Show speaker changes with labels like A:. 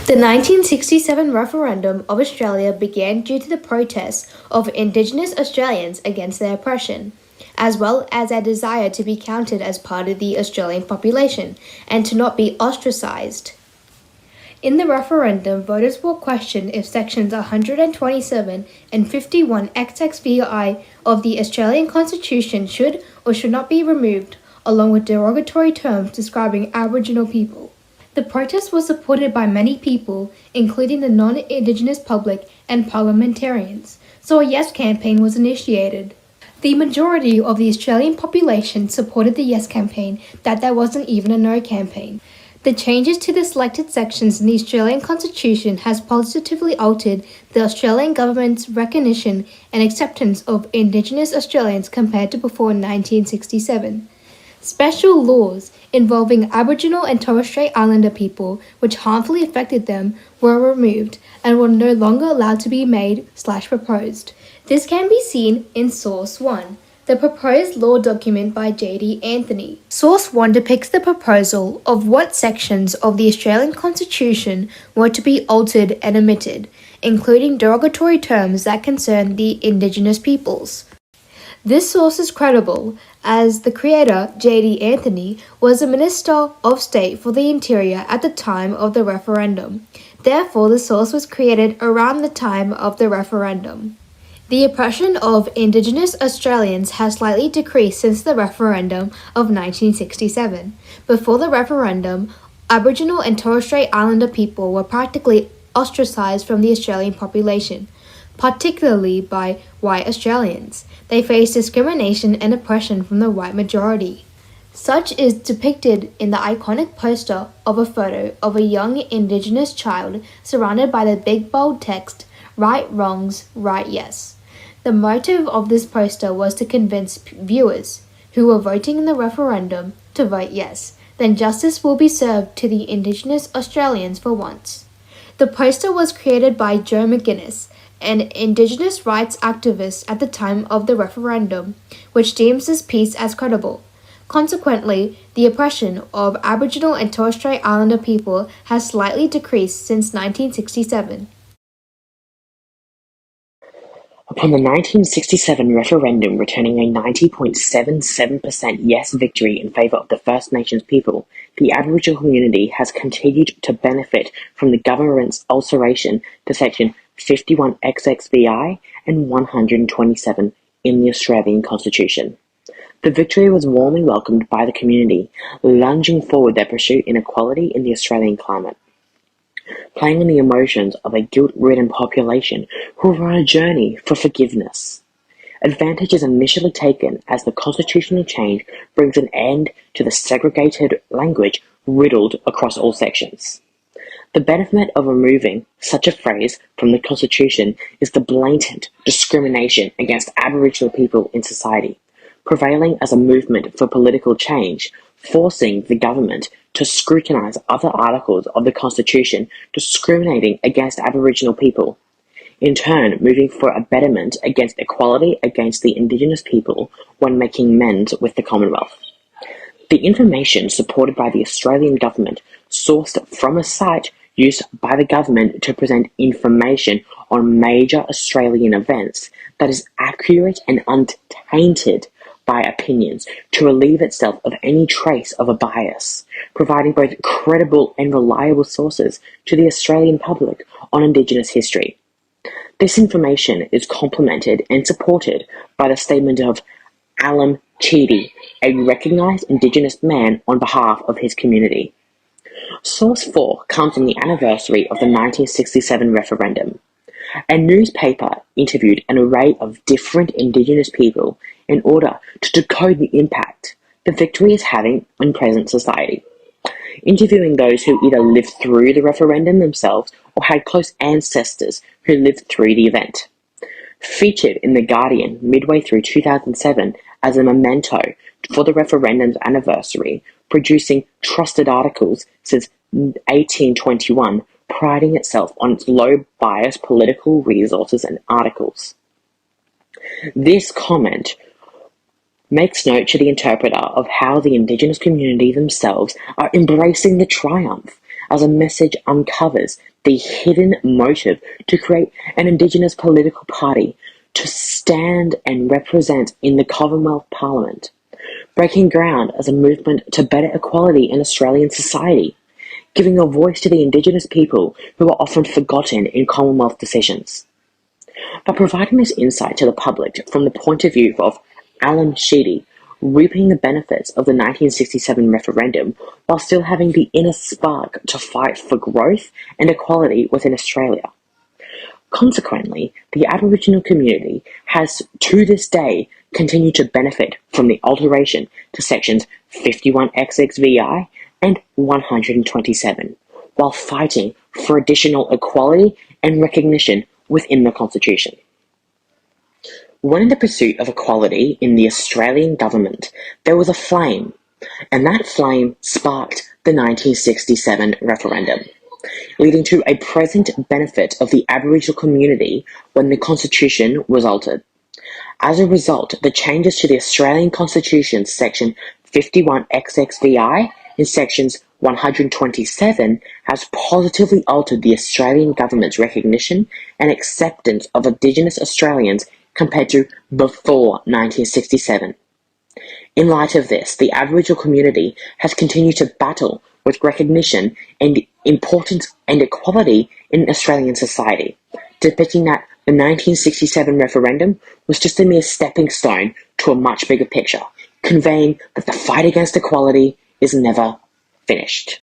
A: The 1967 referendum of Australia began due to the protests of Indigenous Australians against their oppression, as well as a desire to be counted as part of the Australian population and to not be ostracised. In the referendum, voters will question if sections 127 and 51 XXVI of the Australian Constitution should or should not be removed, along with derogatory terms describing Aboriginal people. The protest was supported by many people, including the non-Indigenous public and parliamentarians, so a Yes campaign was initiated. The majority of the Australian population supported the Yes campaign, that there wasn't even a No campaign. The changes to the selected sections in the Australian Constitution has positively altered the Australian government's recognition and acceptance of Indigenous Australians compared to before 1967. Special laws involving Aboriginal and Torres Strait Islander people, which harmfully affected them, were removed and were no longer allowed to be made/proposed. This can be seen in Source 1, the proposed law document by J.D. Anthony. Source 1 depicts the proposal of what sections of the Australian Constitution were to be altered and omitted, including derogatory terms that concern the Indigenous peoples. This source is credible, as the creator, J.D. Anthony, was a Minister of State for the Interior at the time of the referendum. Therefore, the source was created around the time of the referendum. The oppression of Indigenous Australians has slightly decreased since the referendum of 1967. Before the referendum, Aboriginal and Torres Strait Islander people were practically ostracised from the Australian population, particularly by white Australians. They faced discrimination and oppression from the white majority. Such is depicted in the iconic poster of a photo of a young Indigenous child surrounded by the big bold text, "Right wrongs, right yes." The motive of this poster was to convince viewers who were voting in the referendum to vote yes. Then justice will be served to the Indigenous Australians for once. The poster was created by Joe McGuinness, an Indigenous rights activist at the time of the referendum, which deems this piece as credible. Consequently, the oppression of Aboriginal and Torres Strait Islander people has slightly decreased since 1967.
B: Upon the 1967 referendum returning a 90.77% yes victory in favour of the First Nations people, the Aboriginal community has continued to benefit from the government's alteration to Section 51 XXVI and 127 in the Australian Constitution. The victory was warmly welcomed by the community, lunging forward their pursuit in equality in the Australian climate. Playing on the emotions of a guilt-ridden population who were on a journey for forgiveness. Advantage is initially taken as the constitutional change brings an end to the segregated language riddled across all sections. The benefit of removing such a phrase from the Constitution is the blatant discrimination against Aboriginal people in society, prevailing as a movement for political change, forcing the government to scrutinise other articles of the Constitution discriminating against Aboriginal people, in turn moving for a betterment against equality against the Indigenous people when making amends with the Commonwealth. The information supported by the Australian government, sourced from a site used by the government to present information on major Australian events that is accurate and untainted by opinions to relieve itself of any trace of a bias, providing both credible and reliable sources to the Australian public on Indigenous history. This information is complemented and supported by the statement of Alam Cheedy, a recognised Indigenous man on behalf of his community. Source 4 comes on the anniversary of the 1967 referendum. A newspaper interviewed an array of different Indigenous people in order to decode the impact the victory is having on present society, interviewing those who either lived through the referendum themselves or had close ancestors who lived through the event. Featured in The Guardian midway through 2007 as a memento for the referendum's anniversary, producing trusted articles since 1821, priding itself on its low-bias political resources and articles. This comment makes note to the interpreter of how the Indigenous community themselves are embracing the triumph, as a message uncovers the hidden motive to create an Indigenous political party to stand and represent in the Commonwealth Parliament, breaking ground as a movement to better equality in Australian society, giving a voice to the Indigenous people who are often forgotten in Commonwealth decisions. By providing this insight to the public from the point of view of Alan Sheedy, reaping the benefits of the 1967 referendum while still having the inner spark to fight for growth and equality within Australia. Consequently, the Aboriginal community has to this day continued to benefit from the alteration to sections 51XXVI and 127, while fighting for additional equality and recognition within the Constitution. When in the pursuit of equality in the Australian government, there was a flame, and that flame sparked the 1967 referendum, leading to a present benefit of the Aboriginal community when the Constitution was altered. As a result, the changes to the Australian Constitution section 51XXVI and sections 127 has positively altered the Australian government's recognition and acceptance of Indigenous Australians compared to before 1967. In light of this, the Aboriginal community has continued to battle with recognition and importance and equality in Australian society, depicting that the 1967 referendum was just a mere stepping stone to a much bigger picture, conveying that the fight against equality is never finished.